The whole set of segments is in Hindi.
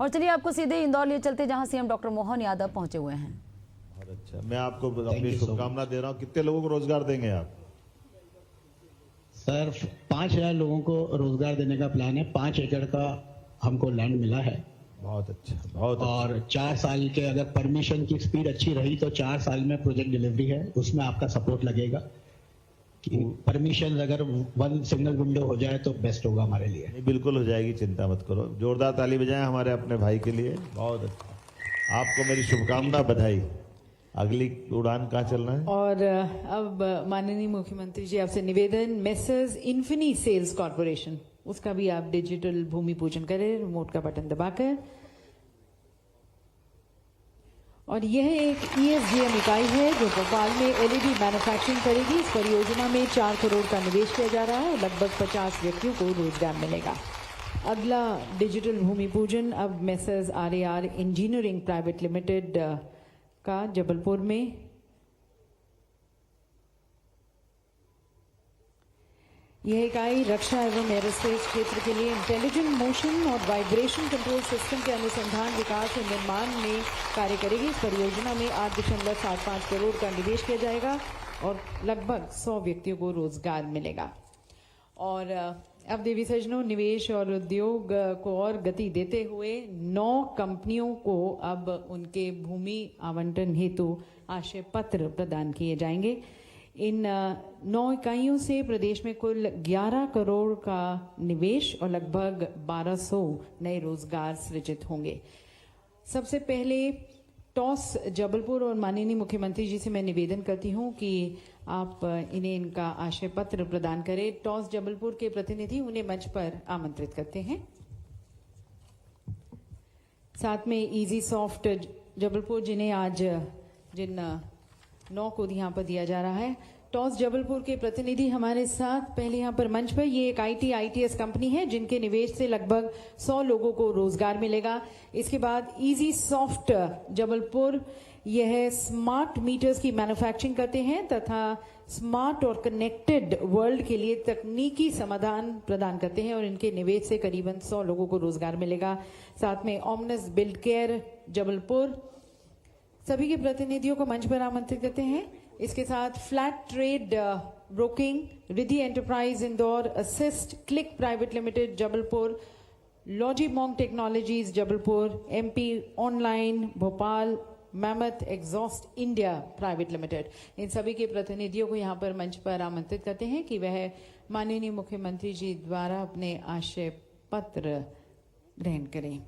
और चलिए आपको सीधे इंदौर लिए चलते जहां सीएम डॉक्टर मोहन यादव पहुंचे हुए हैं। बहुत अच्छा, मैं आपको अपनी शुभकामना दे रहा हूँ। कितने लोगों को रोजगार देंगे आप? सर 5,000 लोगों को रोजगार देने का प्लान है। 5 एकड़ का हमको लैंड मिला है। बहुत अच्छा, बहुत अच्छा। और 4 साल के अगर परमिशन की स्पीड अच्छी रही तो 4 साल में प्रोजेक्ट डिलीवरी है, उसमें आपका सपोर्ट लगेगा। परमिशन अगर 1 सिंगल विंडो हो जाए तो बेस्ट होगा हमारे लिए। नहीं, बिल्कुल हो जाएगी, चिंता मत करो। जोरदार ताली बजाएं हमारे अपने भाई के लिए। बहुत अच्छा, आपको मेरी शुभकामना, बधाई। अगली उड़ान कहाँ चलना है? और अब माननीय मुख्यमंत्री जी आपसे निवेदन, मेसर्स इन्फिनी सेल्स कॉर्पोरेशन, उसका भी आप डिजिटल भूमि पूजन करें रिमोट का बटन दबाकर। और यह एक ESDM इकाई है जो भोपाल में LED मैन्युफैक्चरिंग करेगी। इस परियोजना में 4 करोड़ का निवेश किया जा रहा है। लगभग 50 व्यक्तियों को रोजगार मिलेगा। अगला डिजिटल भूमि पूजन अब messrs RAR engineering private limited का जबलपुर में। यह इकाई रक्षा एवं एरोस्पेस क्षेत्र के लिए इंटेलिजेंट मोशन और वाइब्रेशन कंट्रोल सिस्टम के अनुसंधान, विकास और निर्माण में कार्य करेगी। इस परियोजना में 8.75 करोड़ का निवेश किया जाएगा और लगभग 100 व्यक्तियों को रोजगार मिलेगा। और अब देवी सज्जनों, निवेश और उद्योग को और गति देते हुए 9 कंपनियों को अब उनके भूमि आवंटन हेतु आशय पत्र प्रदान किए जाएंगे। इन 9 इकाइयों से प्रदेश में कुल 11 करोड़ का निवेश और लगभग 1200 नए रोजगार सृजित होंगे। सबसे पहले टॉस जबलपुर और माननीय मुख्यमंत्री जी से मैं निवेदन करती हूं कि आप इन्हें इनका आशय पत्र प्रदान करें। टॉस जबलपुर के प्रतिनिधि उन्हें मंच पर आमंत्रित करते हैं। साथ में इजी सॉफ्ट जबलपुर, जिन्हें आज जिन 9 को यहाँ पर दिया जा रहा है। टॉस जबलपुर के प्रतिनिधि हमारे साथ पहले यहाँ पर मंच पर। ये एक ITS कंपनी है जिनके निवेश से लगभग 100 लोगों को रोजगार मिलेगा। इसके बाद इजी सॉफ्ट जबलपुर, यह स्मार्ट मीटर्स की मैन्युफैक्चरिंग करते हैं तथा स्मार्ट और कनेक्टेड वर्ल्ड के लिए तकनीकी समाधान प्रदान करते हैं और इनके निवेश से करीबन 100 लोगों को रोजगार मिलेगा। साथ में ओमनस बिल्ड केयर जबलपुर, सभी के प्रतिनिधियों को मंच पर आमंत्रित करते हैं। इसके साथ flat trade broking, Riddhi enterprise Indore, assist click private limited Jabalpur, लॉजीमोंग technologies Jabalpur, MP online Bhopal, mammoth exhaust India private limited, इन सभी के प्रतिनिधियों को यहाँ पर मंच पर आमंत्रित करते हैं कि वह माननीय मुख्यमंत्री जी द्वारा अपने आशय पत्र ग्रहण करें।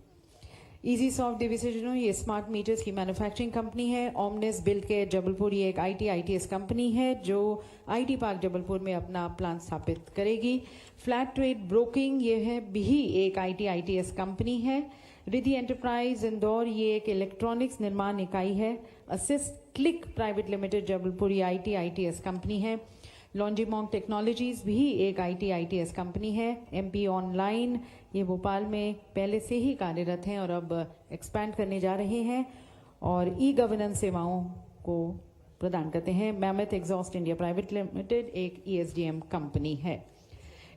इजी सॉफ्ट डिविजन, ये स्मार्ट मीटर्स की मैन्युफैक्चरिंग कंपनी है। ओमनेस बिल्ड केयर जबलपुर, ये एक ITS कंपनी है जो IT पार्क जबलपुर में अपना प्लांट स्थापित करेगी। फ्लैट ट्रेड ब्रोकिंग, ये है भी एक ITS कंपनी है। रिद्धि एंटरप्राइज इंदौर, ये एक इलेक्ट्रॉनिक्स निर्माण इकाई है। Assist click private limited Jabalpur, ये ITS कंपनी है। लॉन्जीमोंग टेक्नोलॉजीज भी एक ITS कंपनी है। MP ऑनलाइन, ये भोपाल में पहले से ही कार्यरत हैं और अब एक्सपैंड करने जा रहे हैं और गवर्नेंस सेवाओं को प्रदान करते हैं। Mammoth exhaust India private limited एक ESDM कंपनी है।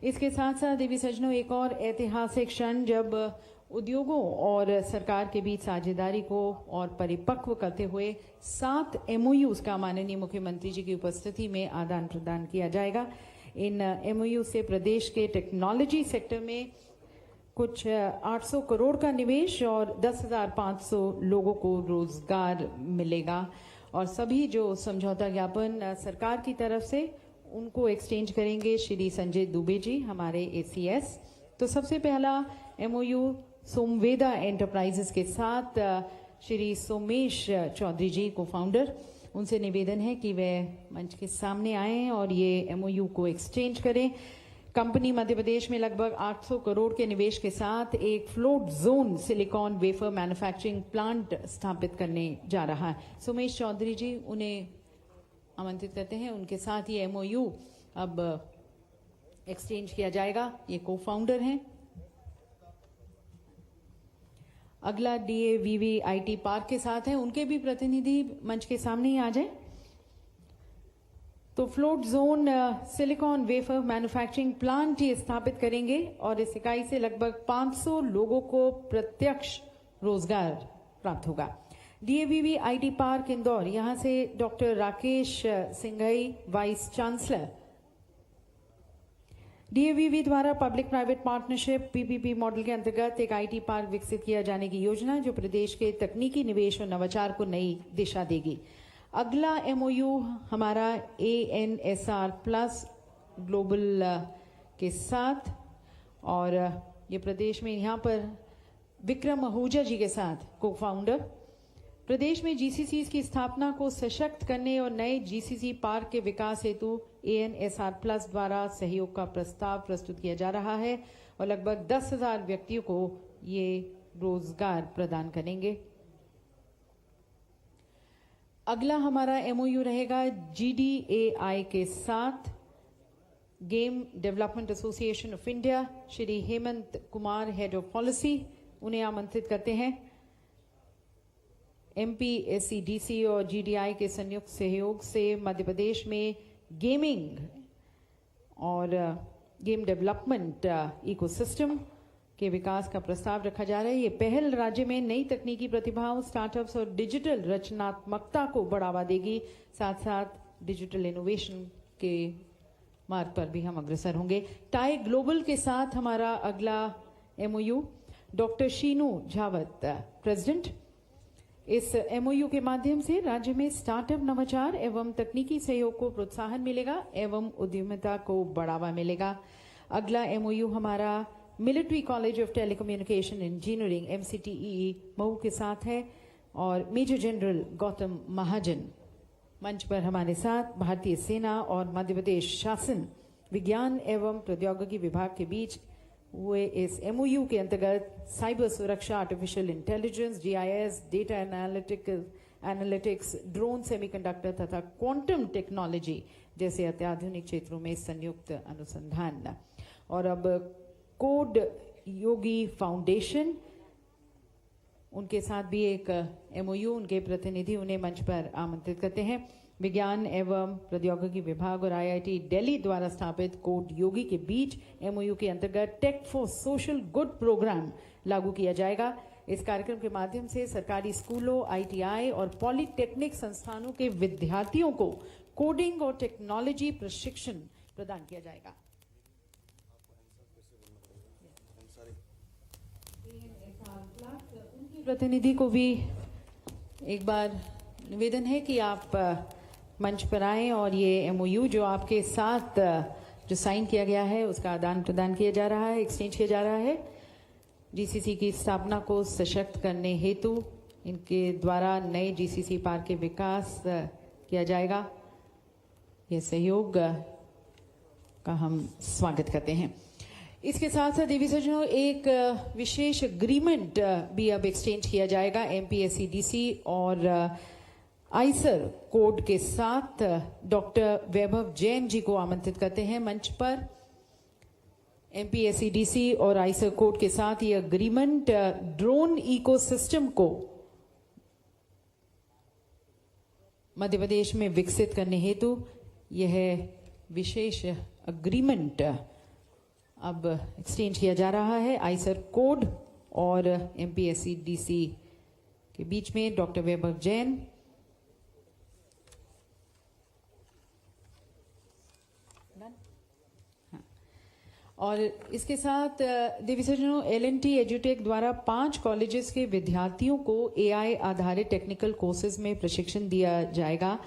इसके साथ साथ देवी सज्जनों, एक और ऐतिहासिक क्षण जब उद्योगों और सरकार के बीच साझेदारी को और परिपक्व करते हुए 7 MOUs का माननीय मुख्यमंत्री जी की उपस्थिति में आदान प्रदान किया जाएगा। इन MOU से प्रदेश के टेक्नोलॉजी सेक्टर में कुछ 800 करोड़ का निवेश और 10,500 लोगों को रोजगार मिलेगा। और सभी जो समझौता ज्ञापन सरकार की तरफ से उनको एक्सचेंज करेंगे श्री संजय दुबे जी, हमारे ACS। तो सबसे पहला MOU सोमवेदा एंटरप्राइजेस के साथ श्री सोमेश चौधरी जी को फाउंडर, उनसे निवेदन है कि वे मंच के सामने आएं और ये MOU को एक्सचेंज करें। कंपनी मध्य प्रदेश में लगभग 800 करोड़ के निवेश के साथ एक float zone silicon wafer manufacturing plant स्थापित करने जा रहा है। सोमेश चौधरी जी, उन्हें आमंत्रित करते हैं। उनके साथ ये MOU अब एक्सचेंज किया जाएगा। ये को फाउंडर हैं। अगला DAVV IT पार्क के साथ है, उनके भी प्रतिनिधि मंच के सामने ही आ जाए। तो float zone silicon wafer manufacturing plant ये स्थापित करेंगे और इस इकाई से लगभग 500 लोगों को प्रत्यक्ष रोजगार प्राप्त होगा। डीएवीवी आईटी पार्क इंदौर, यहां से doctor Rakesh Singhai, vice chancellor. DAVV द्वारा public private partnership PPP model के अंतर्गत एक आईटी पार्क विकसित किया जाने की योजना, जो प्रदेश के तकनीकी निवेश और नवाचार को नई दिशा देगी। अगला एमओयू हमारा ANSR प्लस ग्लोबल के साथ, और ये प्रदेश में यहाँ पर विक्रम आहूजा जी के साथ को फाउंडर। प्रदेश में जीसीसी की स्थापना को सशक्त करने और नए जीसीसी पार्क के विकास हेतु ANSR प्लस द्वारा सहयोग का प्रस्ताव प्रस्तुत किया जा रहा है और लगभग 10,000 व्यक्तियों को ये रोजगार प्रदान करेंगे। अगला हमारा एमओयू रहेगा GDAI के साथ। Game development association of India, Shri Hemant Kumar, head of policy, उन्हें आमंत्रित करते हैं। MPSCDC और GDI के संयुक्त सहयोग से मध्य प्रदेश में गेमिंग और गेम डेवलपमेंट इकोसिस्टम के विकास का प्रस्ताव रखा जा रहा है। ये पहल राज्य में नई तकनीकी प्रतिभाओं, स्टार्टअप्स और डिजिटल रचनात्मकता को बढ़ावा देगी। साथ साथ डिजिटल इनोवेशन के मार्ग पर भी हम अग्रसर होंगे। टाई ग्लोबल के साथ हमारा अगला एमओयू, डॉक्टर शीनू झावत, प्रेसिडेंट। इस एमओयू के माध्यम से राज्य में स्टार्टअप, नवाचार एवं तकनीकी सहयोग को प्रोत्साहन मिलेगा एवं उद्यमिता को बढ़ावा मिलेगा। अगला एमओयू हमारा military college of telecommunication engineering MCTE Mau के साथ है और मेजर जनरल गौतम महाजन मंच पर हमारे साथ। भारतीय सेना और मध्य प्रदेश शासन विज्ञान एवं प्रौद्योगिकी विभाग के बीच हुए इस एमओयू के अंतर्गत साइबर सुरक्षा, artificial intelligence, GIS, data analytics, drone, semiconductor तथा क्वांटम टेक्नोलॉजी जैसे अत्याधुनिक क्षेत्रों में संयुक्त अनुसंधान। और अब कोड योगी फाउंडेशन, उनके साथ भी एक एमओयू, उनके प्रतिनिधि उन्हें मंच पर आमंत्रित करते हैं। विज्ञान एवं प्रौद्योगिकी विभाग और IIT दिल्ली द्वारा स्थापित कोड योगी के बीच एमओयू के अंतर्गत tech for social good programme लागू किया जाएगा। इस कार्यक्रम के माध्यम से सरकारी स्कूलों, ITI और पॉलिटेक्निक संस्थानों के विद्यार्थियों को कोडिंग और टेक्नोलॉजी प्रशिक्षण प्रदान किया जाएगा। उनके प्रतिनिधि को भी एक बार निवेदन है कि आप मंच पर आएं और ये एमओयू जो आपके साथ जो साइन किया गया है उसका आदान प्रदान किया जा रहा है, एक्सचेंज किया जा रहा है। जीसीसी की स्थापना को सशक्त करने हेतु इनके द्वारा नए जीसीसी पार्क के विकास किया जाएगा। ये सहयोग का हम स्वागत करते हैं। इसके साथ साथ देवी सज्जनों, एक विशेष एग्रीमेंट भी अब एक्सचेंज किया जाएगा MPSCDC और आइसर कोड के साथ। डॉक्टर वैभव जैन जी को आमंत्रित करते हैं मंच पर। MPSCDC और आइसर कोड के साथ ये एग्रीमेंट ड्रोन इकोसिस्टम को मध्य प्रदेश में विकसित करने हेतु यह विशेष एग्रीमेंट अब एक्सचेंज किया जा रहा है आइसर कोड और MPSCDC के बीच में। डॉक्टर वैभव जैन, और इसके साथ देवी सज्जनों, LNT एजुटेक द्वारा 5 कॉलेजेस के विद्यार्थियों को AI आधारित टेक्निकल कोर्सेज में प्रशिक्षण दिया जाएगा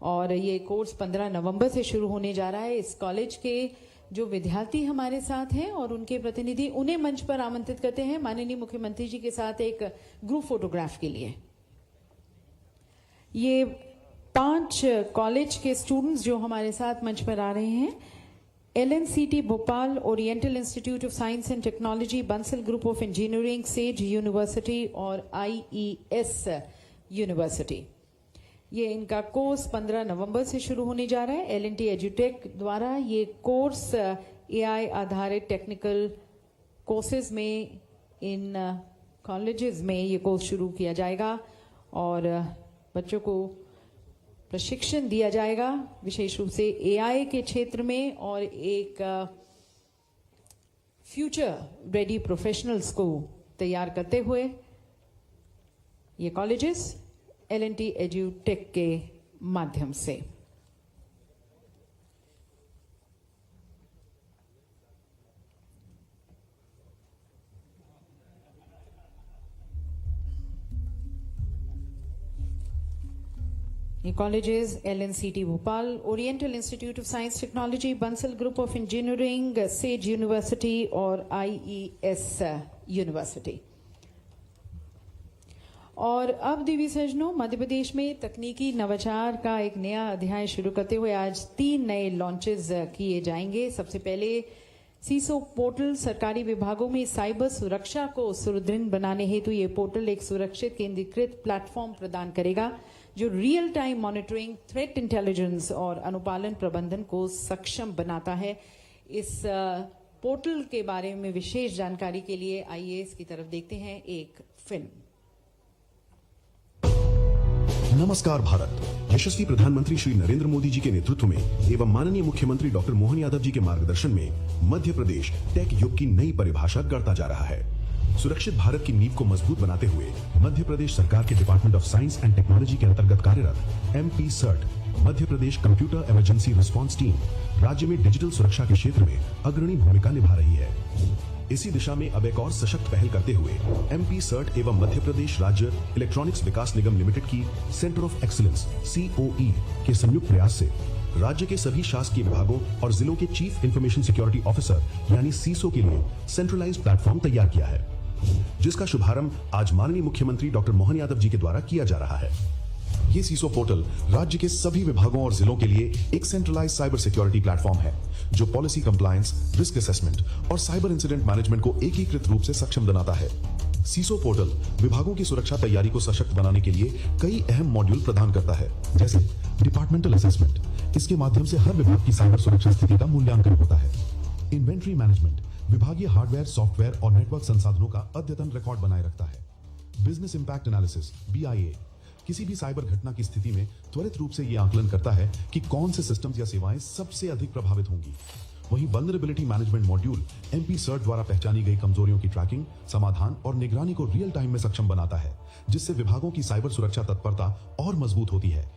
और ये कोर्स 15 नवंबर से शुरू होने जा रहा है। इस कॉलेज के जो विद्यार्थी हमारे साथ हैं और उनके प्रतिनिधि, उन्हें मंच पर आमंत्रित करते हैं माननीय मुख्यमंत्री जी के साथ एक ग्रुप फोटोग्राफ के लिए। ये 5 कॉलेज के स्टूडेंट्स जो हमारे साथ मंच पर आ रहे हैं, LNCT Bhopal, oriental institute of science and technology, Bansal group of engineering, says university और IES यूनिवर्सिटी। ये इनका कोर्स 15 नवंबर से शुरू होने जा रहा है। LNT एजुटेक द्वारा ये कोर्स AI आधारित टेक्निकल कोर्सेज में इन कॉलेजेस में ये कोर्स शुरू किया जाएगा और बच्चों को प्रशिक्षण दिया जाएगा विशेष रूप से AI के क्षेत्र में और एक फ्यूचर रेडी प्रोफेशनल्स को तैयार करते हुए ये कॉलेजेस L&T एड्यूटेक के माध्यम से। ये colleges LNCT Bhopal, oriental institute of science technology, Bansal group of engineering, says university और IES यूनिवर्सिटी। और अब देवी सज्जनों, मध्य प्रदेश में तकनीकी नवाचार का एक नया अध्याय शुरू करते हुए आज 3 नए लॉन्चेस किए जाएंगे। सबसे पहले सीसो पोर्टल सरकारी विभागों में साइबर सुरक्षा को सुदृढ़ बनाने हेतु ये पोर्टल एक सुरक्षित केंद्रीकृत प्लेटफॉर्म प्रदान करेगा जो real time monitoring, threat intelligence और अनुपालन प्रबंधन को सक्षम बनाता है। इस पोर्टल के बारे में विशेष जानकारी के लिए आइए इसकी तरफ देखते हैं एक फिल्म। नमस्कार भारत। यशस्वी प्रधानमंत्री श्री नरेंद्र मोदी जी के नेतृत्व में एवं माननीय मुख्यमंत्री डॉक्टर मोहन यादव जी के मार्गदर्शन में मध्य प्रदेश टेक युग की नई परिभाषा गढ़ता जा रहा है। सुरक्षित भारत की नींव को मजबूत बनाते हुए मध्य प्रदेश सरकार के department of science and technology के अंतर्गत कार्यरत MP CERT Madhya Pradesh computer emergency response team राज्य में डिजिटल सुरक्षा के क्षेत्र में अग्रणी भूमिका निभा रही है। इसी दिशा में अब एक और सशक्त पहल करते हुए MP CERT एवं मध्य प्रदेश राज्य इलेक्ट्रॉनिक्स विकास निगम लिमिटेड की सेंटर ऑफ एक्सीलेंस COE के संयुक्त प्रयास से राज्य के सभी शासकीय विभागों और जिलों के चीफ इंफॉर्मेशन सिक्योरिटी ऑफिसर यानी CISO के लिए सेंट्रलाइज्ड प्लेटफॉर्म तैयार किया है, जिसका शुभारंभ आज माननीय मुख्यमंत्री डॉक्टर मोहन यादव जी के द्वारा किया जा रहा है। ये सीसो पोर्टल राज्य के सभी विभागों और जिलों के लिए एक सेंट्रलाइज्ड साइबर सिक्योरिटी प्लेटफॉर्म है जो पॉलिसी कंप्लायंस, रिस्क असेसमेंट और साइबर इंसिडेंट मैनेजमेंट को एकीकृत रूप से सक्षम बनाता है। सीसो पोर्टल विभागों की सुरक्षा तैयारी को सशक्त बनाने के लिए कई अहम मॉड्यूल प्रदान करता है, जैसे डिपार्टमेंटल असेसमेंट। इसके माध्यम से हर विभाग की साइबर सुरक्षा स्थिति का मूल्यांकन होता है। इन्वेंट्री मैनेजमेंट विभागीय हार्डवेयर, सॉफ्टवेयर और नेटवर्क संसाधनों का अद्यतन रिकॉर्ड बनाए रखता है। बिजनेस इंपैक्ट एनालिसिस BIA किसी भी साइबर घटना की स्थिति में त्वरित रूप से यह आकलन करता है कि कौन से सिस्टम्स या सेवाएं सबसे अधिक प्रभावित होंगी। वहीं vulnerability management module MP CERT द्वारा पहचानी गई कमजोरियों की ट्रैकिंग, समाधान और निगरानी को रियल टाइम में सक्षम बनाता है, जिससे विभागों की साइबर सुरक्षा तत्परता और मजबूत होती है।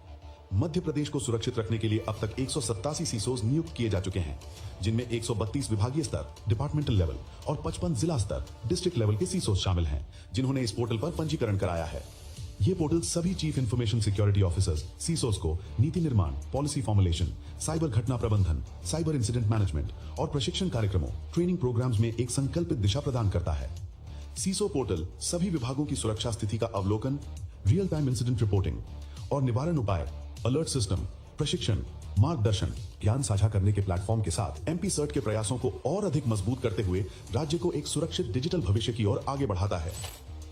मध्य प्रदेश को सुरक्षित रखने के लिए अब तक 187 सीसोस नियुक्त किए जा चुके हैं, जिनमें 132 विभागीय स्तर, डिपार्टमेंटल लेवल और 55 जिला स्तर, डिस्ट्रिक्ट लेवल के सीसोस शामिल हैं, जिन्होंने इस पोर्टल पर पंजीकरण कराया है। ये पोर्टल सभी चीफ इंफॉर्मेशन सिक्योरिटी ऑफिसर्स सीसोस को नीति निर्माण, पॉलिसी फॉर्मुलेशन, साइबर घटना प्रबंधन, साइबर इंसिडेंट मैनेजमेंट और प्रशिक्षण कार्यक्रमों, ट्रेनिंग प्रोग्राम्स में एक संकल्पित दिशा प्रदान करता है। सीसो पोर्टल सभी विभागों की सुरक्षा स्थिति का अवलोकन, रियल टाइम इंसिडेंट रिपोर्टिंग और निवारण उपाय, अलर्ट सिस्टम, प्रशिक्षण, मार्गदर्शन, ज्ञान साझा करने के प्लेटफॉर्म के साथ MP CERT के प्रयासों को और अधिक मजबूत करते हुए राज्य को एक सुरक्षित डिजिटल भविष्य की ओर आगे बढ़ाता है।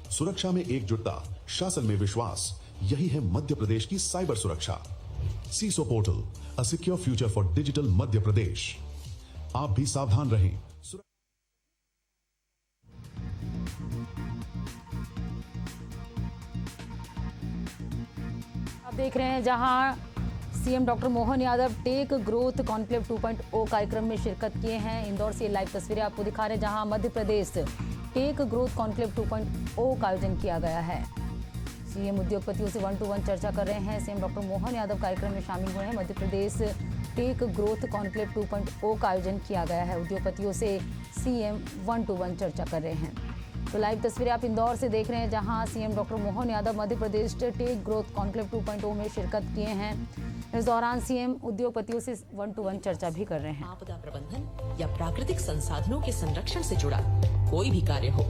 सुरक्षा में एकजुटता, शासन में विश्वास, यही है मध्य प्रदेश की साइबर सुरक्षा। CISO portal, a secure future for digital Madhya Pradesh. आप भी सावधान रहें। आप देख रहे हैं जहां CM doctor Mohan Yadav tech growth conclave 2.0 कार्यक्रम में शिरकत किए हैं। इंदौर से लाइव तस्वीरें आपको दिखा रहे हैं जहां मध्य प्रदेश टेक ग्रोथ कॉन्क्लेव 2.0 का आयोजन किया गया है। CM उद्योगपतियों से 1-to-1 चर्चा कर रहे हैं। CM डॉक्टर मोहन यादव कार्यक्रम में शामिल हुए हैं। मध्य प्रदेश टेक ग्रोथ कॉन्क्लेव 2.0 का आयोजन किया गया है। उद्योगपतियों से CM 1-to-1 चर्चा कर रहे हैं। तो लाइव तस्वीरें आप इंदौर से देख रहे हैं जहां CM डॉक्टर मोहन यादव मध्य प्रदेश टेक ग्रोथ कॉन्क्लेव 2.0 में शिरकत किए हैं। इस दौरान CM उद्योगपतियों से 1-to-1 चर्चा भी कर रहे हैं। आपदा प्रबंधन या प्राकृतिक संसाधनों के संरक्षण से जुड़ा कोई भी कार्य हो,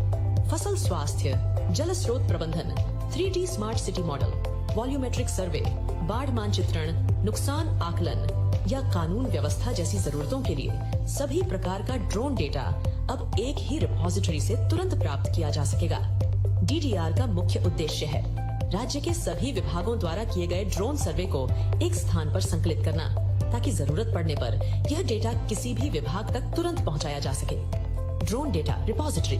फसल स्वास्थ्य, जल स्रोत प्रबंधन, 3D smart city model, volumetric survey, बाढ़ मानचित्रण, नुकसान आकलन या कानून व्यवस्था जैसी जरूरतों के लिए सभी प्रकार का ड्रोन डेटा अब एक ही रिपॉजिटरी से तुरंत प्राप्त किया जा सकेगा। DDR का मुख्य उद्देश्य है राज्य के सभी विभागों द्वारा किए गए ड्रोन सर्वे को एक स्थान पर संकलित करना, ताकि जरूरत पड़ने पर यह डेटा किसी भी विभाग तक तुरंत पहुंचाया जा सके। ड्रोन डेटा रिपॉजिटरी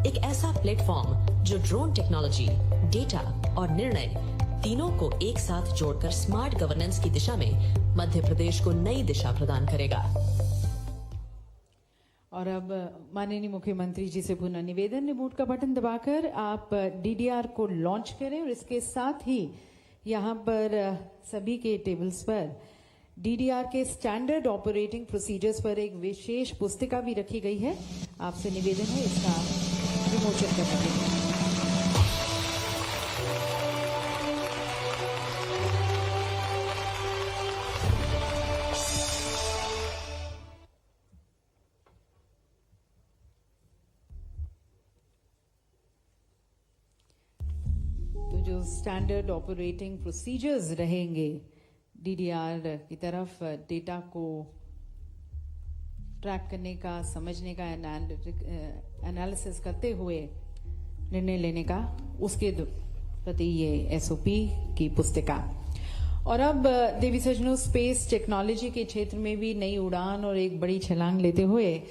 एक ऐसा प्लेटफॉर्म जो ड्रोन टेक्नोलॉजी, डेटा और निर्णय तीनों को एक साथ जोड़कर स्मार्ट गवर्नेंस की दिशा में मध्य प्रदेश को नई दिशा प्रदान करेगा। और अब माननीय मुख्यमंत्री जी से पुनः निवेदन, रिमोट का बटन दबाकर आप डीडीआर को लॉन्च करें और इसके साथ ही यहाँ पर सभी के टेबल्स पर डीडीआर के स्टैंडर्ड ऑपरेटिंग प्रोसीजर्स पर एक विशेष पुस्तिका भी रखी गई है। आपसे निवेदन है इसका विमोचन करने के लिए। तो जो स्टैंडर्ड ऑपरेटिंग प्रोसीजर्स रहेंगे डीडीआर की तरफ डेटा को ट्रैक करने का, समझने का, एनालिसिस करते हुए निर्णय लेने का, उसके प्रति ये एसओपी की पुस्तिका। और अब देवी सजनों, स्पेस टेक्नोलॉजी के क्षेत्र में भी नई उड़ान और एक बड़ी छलांग लेते हुए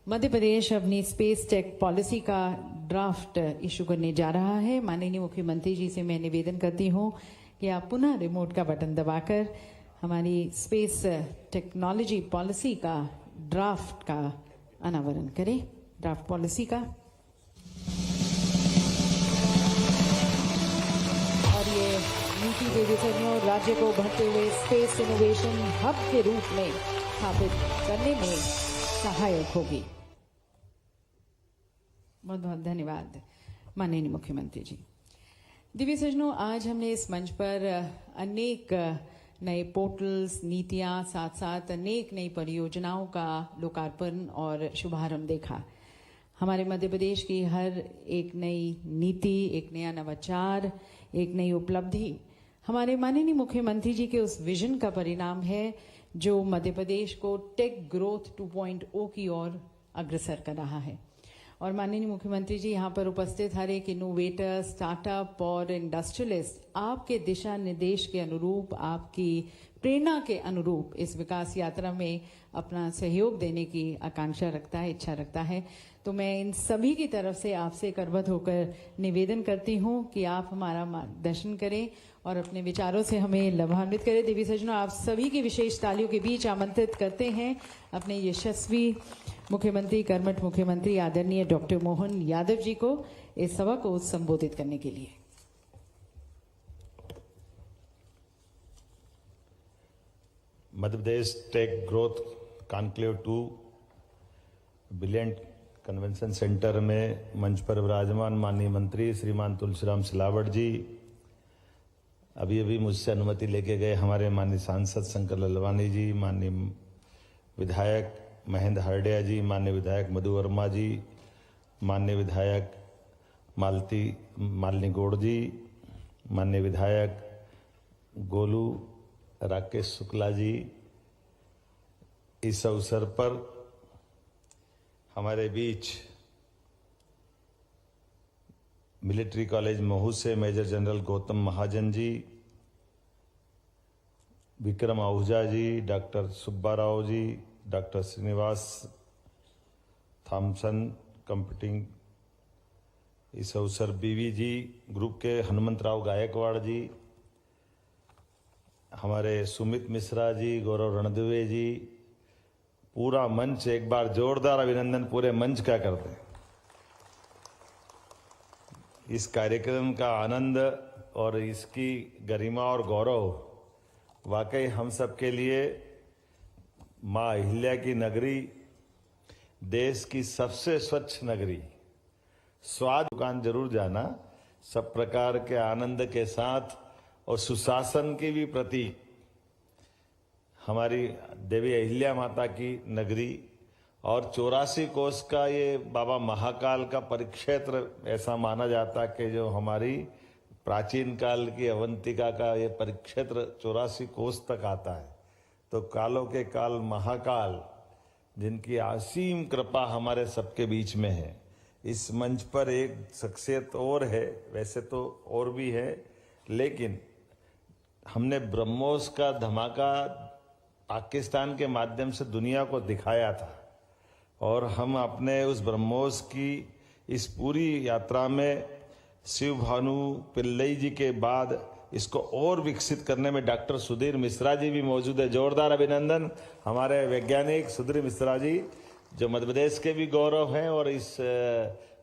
मध्य प्रदेश अपनी स्पेस टेक पॉलिसी का ड्राफ्ट इशू करने जा रहा है। माननीय मुख्यमंत्री जी से मैं निवेदन करती हूँ कि आप पुनः रिमोट का बटन दबाकर हमारी स्पेस टेक्नोलॉजी पॉलिसी का ड्राफ्ट का अनावरण करें। ड्राफ्ट पॉलिसी का, और ये नीति देवी सजनों राज्य को बढ़ते हुए स्पेस इनोवेशन हब के रूप में स्थापित करने में सहायक होगी। बहुत बहुत धन्यवाद माननीय मुख्यमंत्री जी। दिव्य सजनों, आज हमने इस मंच पर अनेक नए पोर्टल्स, नीतियां, साथ साथ अनेक नई परियोजनाओं का लोकार्पण और शुभारंभ देखा। हमारे मध्य प्रदेश की हर एक नई नीति, एक नया नवाचार, एक नई उपलब्धि हमारे माननीय मुख्यमंत्री जी के उस विजन का परिणाम है जो मध्य प्रदेश को टेक ग्रोथ 2.0 की ओर अग्रसर कर रहा है। और माननीय मुख्यमंत्री जी यहाँ पर उपस्थित हर एक इनोवेटर, स्टार्टअप और इंडस्ट्रियलिस्ट आपके दिशा निर्देश के अनुरूप, आपकी प्रेरणा के अनुरूप इस विकास यात्रा में अपना सहयोग देने की आकांक्षा रखता है, इच्छा रखता है। तो मैं इन सभी की तरफ से आपसे करबद्ध होकर निवेदन करती हूँ कि आप हमारा मार्गदर्शन करें और अपने विचारों से हमें लाभान्वित करें। देवी सजनों, आप सभी की विशेष तालियों के बीच आमंत्रित करते हैं अपने यशस्वी मुख्यमंत्री, कर्मठ मुख्यमंत्री आदरणीय डॉक्टर मोहन यादव जी को इस सभा को संबोधित करने के लिए। Madhya Pradesh tech growth conclave 2 brilliant convention centre में मंच पर विराजमान माननीय मंत्री श्रीमान तुलसीराम सिलावट जी, अभी अभी मुझसे अनुमति लेके गए हमारे माननीय सांसद शंकर ललवानी जी, माननीय विधायक महेंद्र हरडिया जी, माननीय विधायक मधु वर्मा जी, माननीय विधायक मालिनी गौड़ जी, माननीय विधायक गोलू राकेश शुक्ला जी, इस अवसर पर हमारे बीच मिलिट्री कॉलेज महू से मेजर जनरल गौतम महाजन जी, विक्रम आहूजा जी, doctor Subba Rao ji, doctor Srinivas Thompson computing, इस अवसर बीवी जी ग्रुप के हनुमंतराव गायकवाड़ जी, हमारे सुमित मिश्रा जी, गौरव रणदिवे जी, पूरा मंच एक बार जोरदार अभिनंदन पूरे मंच का करते हैं। इस कार्यक्रम का आनंद और इसकी गरिमा और गौरव वाकई हम सबके लिए माँ अहिल्या की नगरी, देश की सबसे स्वच्छ नगरी, स्वाद दुकान जरूर जाना, सब प्रकार के आनंद के साथ और सुशासन की भी प्रतीक हमारी देवी अहिल्या माता की नगरी और 84 कोस का ये बाबा महाकाल का परिक्षेत्र ऐसा माना जाता कि जो हमारी प्राचीन काल की अवंतिका का ये परिक्षेत्र 84 कोस तक आता है। तो कालों के काल महाकाल, जिनकी असीम कृपा हमारे सबके बीच में है। इस मंच पर एक शख्सियत और है, वैसे तो और भी है, लेकिन हमने ब्रह्मोस का धमाका पाकिस्तान के माध्यम से दुनिया को दिखाया था और हम अपने उस ब्रह्मोस की इस पूरी यात्रा में शिव भानु पिल्लई जी के बाद इसको और विकसित करने में डॉक्टर सुधीर मिश्रा जी भी मौजूद है। जोरदार अभिनंदन हमारे वैज्ञानिक सुधीर मिश्रा जी, जो मध्य प्रदेश के भी गौरव हैं और इस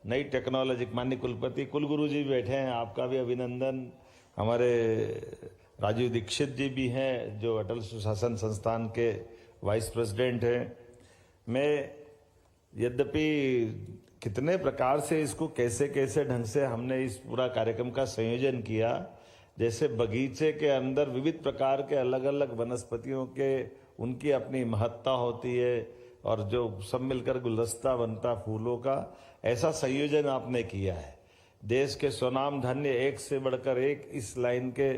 नई टेक्नोलॉजी माननीय कुलपति कुलगुरु जी बैठे हैं, आपका भी अभिनंदन। हमारे राजीव दीक्षित जी भी हैं जो अटल सुशासन संस्थान के वाइस प्रेसिडेंट हैं। मैं यद्यपि कितने प्रकार से इसको कैसे कैसे ढंग से हमने इस पूरा कार्यक्रम का संयोजन किया, जैसे बगीचे के अंदर विविध प्रकार के अलग अलग वनस्पतियों के उनकी अपनी महत्ता होती है और जो सब मिलकर गुलदस्ता बनता फूलों का, ऐसा संयोजन आपने किया है। देश के स्वनाम धन्य एक से बढ़कर एक इस लाइन के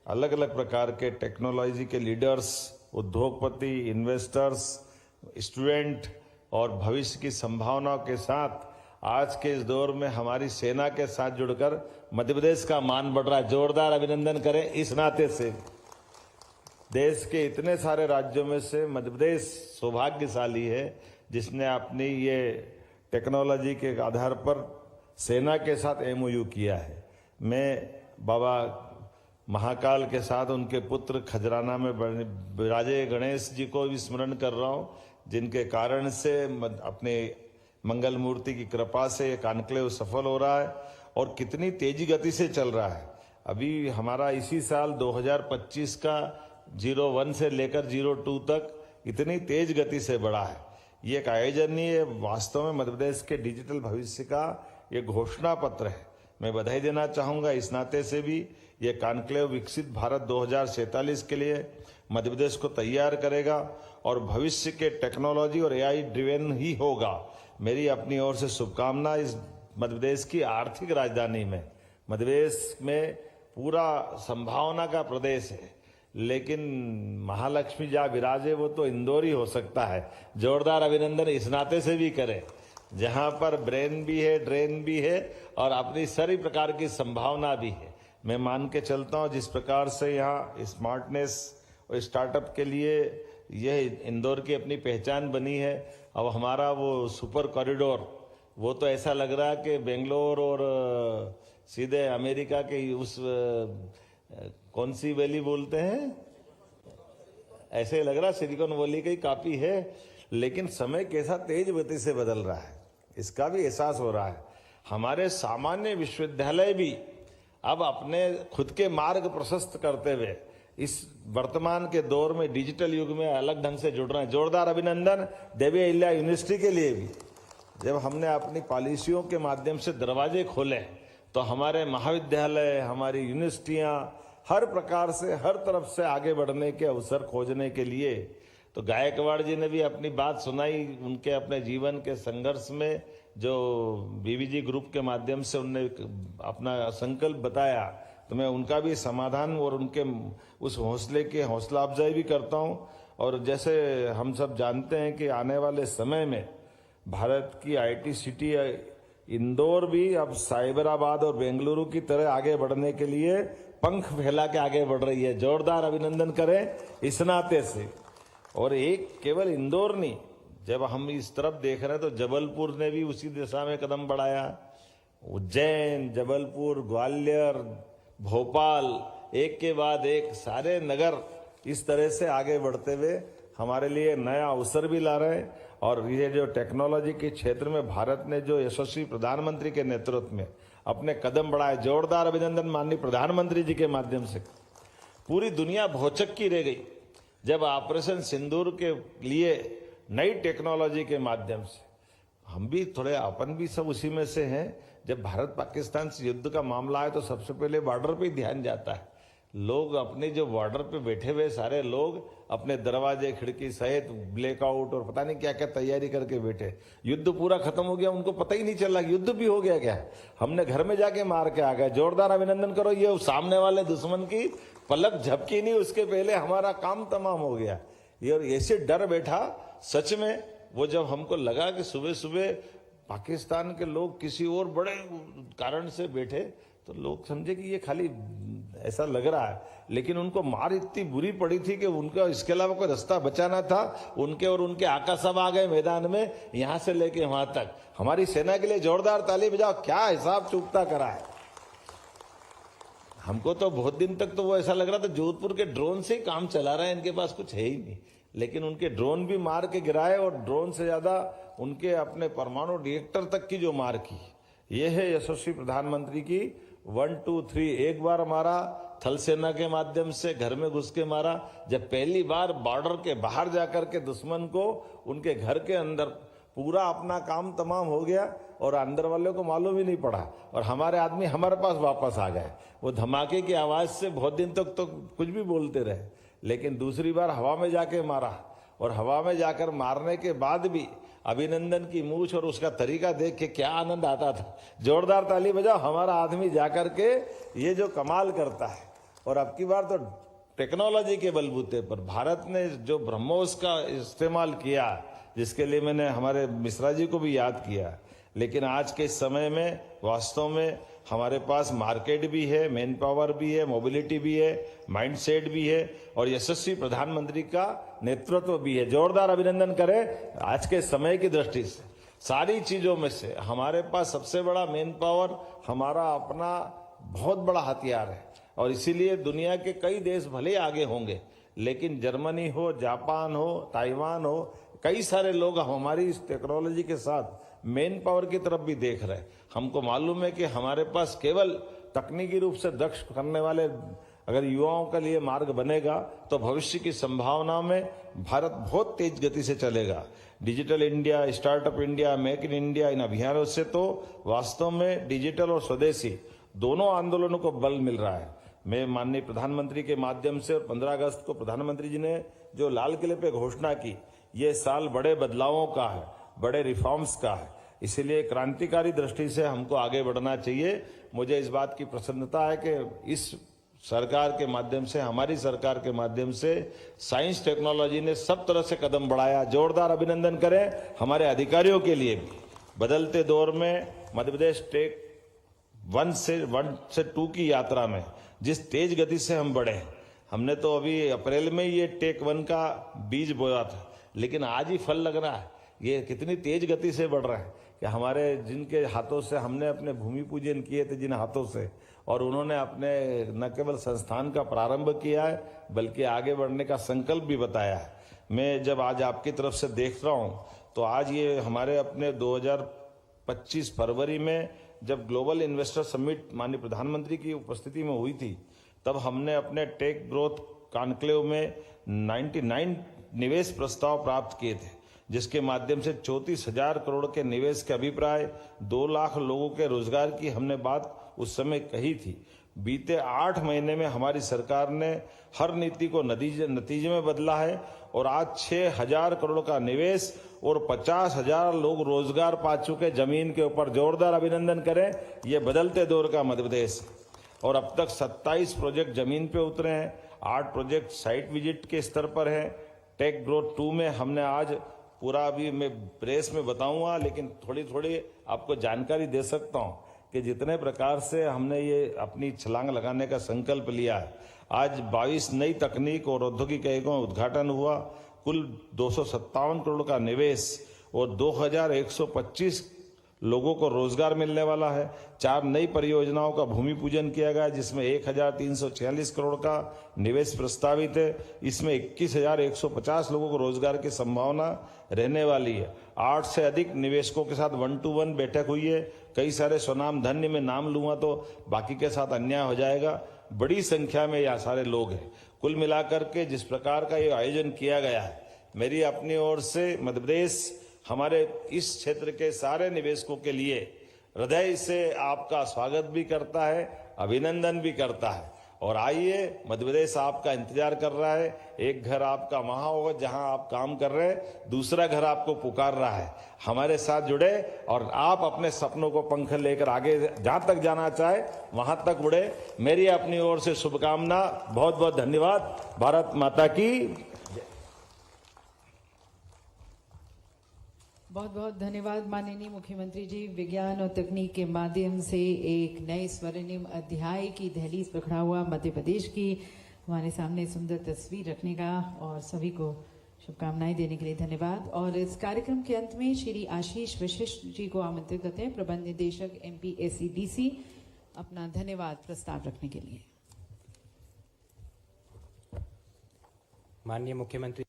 अलग अलग प्रकार के टेक्नोलॉजी के लीडर्स, उद्योगपति, इन्वेस्टर्स, स्टूडेंट और भविष्य की संभावनाओं के साथ आज के इस दौर में हमारी सेना के साथ जुड़कर मध्य प्रदेश का मान बढ़ रहा है। जोरदार अभिनंदन करें इस नाते से। देश के इतने सारे राज्यों में से मध्य प्रदेश सौभाग्यशाली है जिसने अपनी ये टेक्नोलॉजी के आधार पर सेना के साथ एमओयू किया है। मैं बाबा महाकाल के साथ उनके पुत्र खजराना में विराजे गणेश जी को भी स्मरण कर रहा हूँ, जिनके कारण से अपने मंगल मूर्ति की कृपा से ये कॉन्क्लेव सफल हो रहा है और कितनी तेजी गति से चल रहा है। अभी हमारा इसी साल 2025 का 01 से लेकर 02 तक इतनी तेज गति से बढ़ा है। ये एक आयोजन नहीं है, वास्तव में मध्य प्रदेश के डिजिटल भविष्य का ये घोषणा पत्र है। मैं बधाई देना चाहूंगा इस नाते से भी। ये कॉन्क्लेव विकसित भारत 2047 के लिए मध्य प्रदेश को तैयार करेगा और भविष्य के टेक्नोलॉजी और एआई ड्रिवन ही होगा। मेरी अपनी ओर से शुभकामना इस मध्य प्रदेश की आर्थिक राजधानी में। मध्य प्रदेश में पूरा संभावना का प्रदेश है, लेकिन महालक्ष्मी जहाँ विराजे वो तो इंदौर ही हो सकता है। जोरदार अभिनंदन इस नाते से भी करें, जहाँ पर ब्रेन भी है, ड्रेन भी है और अपनी सारी प्रकार की संभावना भी है। मैं मान के चलता हूँ जिस प्रकार से यहाँ स्मार्टनेस और स्टार्टअप के लिए यह इंदौर की अपनी पहचान बनी है। अब हमारा वो सुपर कॉरिडोर वो तो ऐसा लग रहा है कि बेंगलोर और सीधे अमेरिका के उस कौन सी वैली बोलते हैं, ऐसे लग रहा सिलिकॉन वैली की कॉपी है। लेकिन समय कैसा तेज गति से बदल रहा है, इसका भी एहसास हो रहा है। हमारे सामान्य विश्वविद्यालय भी अब अपने खुद के मार्ग प्रशस्त करते हुए इस वर्तमान के दौर में डिजिटल युग में अलग ढंग से जुड़ रहे हैं। जोरदार अभिनंदन देवी अहिल्या यूनिवर्सिटी के लिए भी। जब हमने अपनी पॉलिसियों के माध्यम से दरवाजे खोले तो हमारे महाविद्यालय, हमारी यूनिवर्सिटियां हर प्रकार से हर तरफ से आगे बढ़ने के अवसर खोजने के लिए, तो गायकवाड़ जी ने भी अपनी बात सुनाई। उनके अपने जीवन के संघर्ष में जो बीवीजी ग्रुप के माध्यम से उनने अपना संकल्प बताया, तो मैं उनका भी समाधान और उनके उस हौसले की हौसला अफजाई भी करता हूं। और जैसे हम सब जानते हैं कि आने वाले समय में भारत की आईटी सिटी इंदौर भी अब साइबराबाद और बेंगलुरु की तरह आगे बढ़ने के लिए पंख फैला के आगे बढ़ रही है। जोरदार अभिनंदन करें इस नाते से। और एक केवल इंदौर नहीं, जब हम इस तरफ देख रहे हैं तो जबलपुर ने भी उसी दिशा में कदम बढ़ाया। उज्जैन, जबलपुर, ग्वालियर, भोपाल, एक के बाद एक सारे नगर इस तरह से आगे बढ़ते हुए हमारे लिए नया अवसर भी ला रहे हैं। और ये जो टेक्नोलॉजी के क्षेत्र में भारत ने जो यशस्वी प्रधानमंत्री के नेतृत्व में अपने कदम बढ़ाए, जोरदार अभिनंदन माननीय प्रधानमंत्री जी के माध्यम से। पूरी दुनिया भौचक्की रह गई जब ऑपरेशन सिंदूर के लिए नई टेक्नोलॉजी के माध्यम से। हम भी थोड़े अपन भी सब उसी में से हैं। जब भारत पाकिस्तान से युद्ध का मामला आए तो सबसे पहले बॉर्डर पे ध्यान जाता है। लोग अपने जो बॉर्डर पे बैठे हुए सारे लोग अपने दरवाजे खिड़की सहित ब्लैकआउट और पता नहीं क्या क्या तैयारी करके बैठे। युद्ध पूरा खत्म हो गया, उनको पता ही नहीं चला युद्ध भी हो गया क्या। हमने घर में जाके मार के आ गए। जोरदार अभिनंदन करो। ये सामने वाले दुश्मन की पलक झपकी नहीं, उसके पहले हमारा काम तमाम हो गया। ये और ऐसे डर बैठा सच में। वो जब हमको लगा कि सुबह सुबह पाकिस्तान के लोग किसी और बड़े कारण से बैठे, तो लोग समझे कि ये खाली ऐसा लग रहा है, लेकिन उनको मार इतनी बुरी पड़ी थी कि उनका इसके अलावा कोई रास्ता बचा ना था। उनके और उनके आका सब आ गए मैदान में, यहां से लेके वहां तक। हमारी सेना के लिए जोरदार ताली बजाओ। क्या हिसाब चूकता करा है। हमको तो बहुत दिन तक तो वो ऐसा लग रहा था जोधपुर के ड्रोन से ही काम चला रहा है, इनके पास कुछ है ही नहीं। लेकिन उनके ड्रोन भी मार के गिराए और ड्रोन से ज्यादा उनके अपने परमाणु रिएक्टर तक की जो मार की, ये है यशस्वी प्रधानमंत्री की 1 2 3। एक बार मारा थल सेना के माध्यम से, घर में घुस के मारा, जब पहली बार बॉर्डर के बाहर जाकर के दुश्मन को उनके घर के अंदर पूरा अपना काम तमाम हो गया और अंदर वालों को मालूम ही नहीं पड़ा और हमारे आदमी हमारे पास वापस आ गए। वो धमाके की आवाज से बहुत दिन तक तो कुछ भी बोलते रहे, लेकिन दूसरी बार हवा में जाके मारा और हवा में जाकर मारने के बाद भी अभिनंदन की मूछ और उसका तरीका देख के क्या आनंद आता था। जोरदार ताली बजाओ, हमारा आदमी जाकर के ये जो कमाल करता है। और अब की बार तो टेक्नोलॉजी के बलबूते पर भारत ने जो ब्रह्मोस का इस्तेमाल किया, जिसके लिए मैंने हमारे मिश्रा जी को भी याद किया, लेकिन आज के समय में वास्तव में हमारे पास मार्केट भी है, मैन पावर भी है, मोबिलिटी भी है, माइंडसेट भी है और यशस्वी प्रधानमंत्री का नेतृत्व भी है। जोरदार अभिनंदन करें। आज के समय की दृष्टि से सारी चीजों में से हमारे पास सबसे बड़ा मैन पावर हमारा अपना बहुत बड़ा हथियार है और इसीलिए दुनिया के कई देश भले आगे होंगे, लेकिन जर्मनी हो, जापान हो, ताइवान हो, कई सारे लोग हमारी इस टेक्नोलॉजी के साथ मेन पावर की तरफ भी देख रहे हैं। हमको मालूम है कि हमारे पास केवल तकनीकी रूप से दक्ष करने वाले अगर युवाओं के लिए मार्ग बनेगा तो भविष्य की संभावनाओं में भारत बहुत तेज गति से चलेगा। Digital India, startup India, make in India, इन अभियानों से तो वास्तव में डिजिटल और स्वदेशी दोनों आंदोलनों को बल मिल रहा है। मैं माननीय प्रधानमंत्री के माध्यम से 15 अगस्त को प्रधानमंत्री जी ने जो लाल किले पे घोषणा की, ये साल बड़े बदलावों का है, बड़े रिफॉर्म्स का है, इसीलिए क्रांतिकारी दृष्टि से हमको आगे बढ़ना चाहिए। मुझे इस बात की प्रसन्नता है कि इस सरकार के माध्यम से, हमारी सरकार के माध्यम से साइंस टेक्नोलॉजी ने सब तरह से कदम बढ़ाया। जोरदार अभिनंदन करें हमारे अधिकारियों के लिए भी। बदलते दौर में मध्य प्रदेश टेक 1 से 2 की यात्रा में जिस तेज गति से हम बढ़े, हमने तो अभी अप्रैल में ये टेक 1 का बीज बोया था, लेकिन आज ही फल लग रहा है। ये कितनी तेज गति से बढ़ रहा है कि हमारे जिनके हाथों से हमने अपने भूमि पूजन किए थे, जिन हाथों से, और उन्होंने अपने न केवल संस्थान का प्रारंभ किया है बल्कि आगे बढ़ने का संकल्प भी बताया है। मैं जब आज आपकी तरफ से देख रहा हूं तो आज ये हमारे अपने 2025 फरवरी में जब ग्लोबल इन्वेस्टर समिट माननीय प्रधानमंत्री की उपस्थिति में हुई थी, तब हमने अपने टेक ग्रोथ कॉन्क्लेव में 99 निवेश प्रस्ताव प्राप्त किए थे, जिसके माध्यम से 34,000 करोड़ के निवेश के अभिप्राय, 2 लाख लोगों के रोजगार की हमने बात उस समय कही थी। बीते 8 महीने में हमारी सरकार ने हर नीति को नतीजे में बदला है और आज 6,000 करोड़ का निवेश और 50,000 लोग रोजगार पा चुके जमीन के ऊपर। जोरदार अभिनंदन करें, ये बदलते दौर का मध्य प्रदेश है। और अब तक 27 प्रोजेक्ट जमीन पे उतरे हैं, 8 प्रोजेक्ट साइट विजिट के स्तर पर है। टेक ग्रोथ 2 में हमने आज पूरा, अभी मैं प्रेस में बताऊंगा, लेकिन थोड़ी थोड़ी आपको जानकारी दे सकता हूं कि जितने प्रकार से हमने ये अपनी छलांग लगाने का संकल्प लिया है। आज 22 नई तकनीक और औद्योगिक इकाइयों का उद्घाटन हुआ, कुल 257 करोड़ का निवेश और 2,125 लोगों को रोजगार मिलने वाला है। 4 नई परियोजनाओं का भूमि पूजन किया गया, जिसमें 1,346 करोड़ का निवेश प्रस्तावित है। इसमें 21,150 लोगों को रोजगार की संभावना रहने वाली है। 8 से अधिक निवेशकों के साथ 1-to-1 बैठक हुई है। कई सारे स्वनाम धन्य में नाम लूंगा तो बाकी के साथ अन्याय हो जाएगा। बड़ी संख्या में यह सारे लोग हैं। कुल मिलाकर के जिस प्रकार का ये आयोजन किया गया है, मेरी अपनी ओर से मध्य प्रदेश हमारे इस क्षेत्र के सारे निवेशकों के लिए हृदय से आपका स्वागत भी करता है, अभिनंदन भी करता है। और आइए, मध्य प्रदेश आपका इंतजार कर रहा है। एक घर आपका वहां होगा जहां आप काम कर रहे हैं, दूसरा घर आपको पुकार रहा है। हमारे साथ जुड़े और आप अपने सपनों को पंख लेकर आगे जहां तक जाना चाहे वहां तक उड़े। मेरी अपनी ओर से शुभकामना। बहुत बहुत धन्यवाद। भारत माता की। बहुत बहुत धन्यवाद माननीय मुख्यमंत्री जी। विज्ञान और तकनीक के माध्यम से एक नए स्वर्णिम अध्याय की दहलीज पर खड़ा हुआ मध्य प्रदेश की हमारे सामने सुंदर तस्वीर रखने का और सभी को शुभकामनाएं देने के लिए धन्यवाद। और इस कार्यक्रम के अंत में श्री आशीष वशिष्ठ जी को आमंत्रित करते हैं, प्रबंध निदेशक MPSCDC, अपना धन्यवाद प्रस्ताव रखने के लिए। माननीय मुख्यमंत्री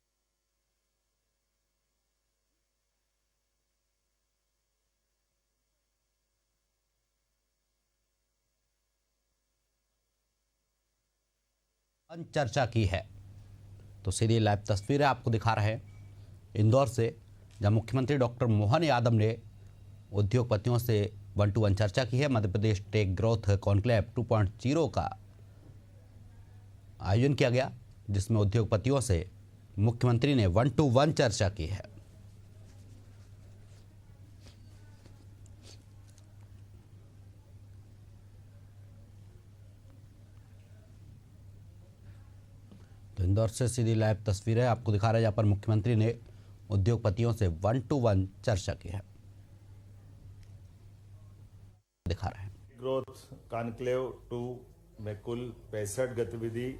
चर्चा की है। तो सीधी लाइव तस्वीरें आपको दिखा रहे हैं इंदौर से, जहां मुख्यमंत्री डॉक्टर मोहन यादव ने उद्योगपतियों से 1-to-1 चर्चा की है। मध्य प्रदेश टेक ग्रोथ कॉन्क्लेव 2.0 का आयोजन किया गया, जिसमें उद्योगपतियों से मुख्यमंत्री ने 1-to-1 चर्चा की है। तो इंदौर से सीधी लाइव तस्वीरें आपको दिखा रहे हैं, जहां पर मुख्यमंत्री ने उद्योगपतियों से 1-to-1 चर्चा की है। दिखा रहे हैं ग्रोथ कॉन्क्लेव 2 में कुल 65 गतिविधि,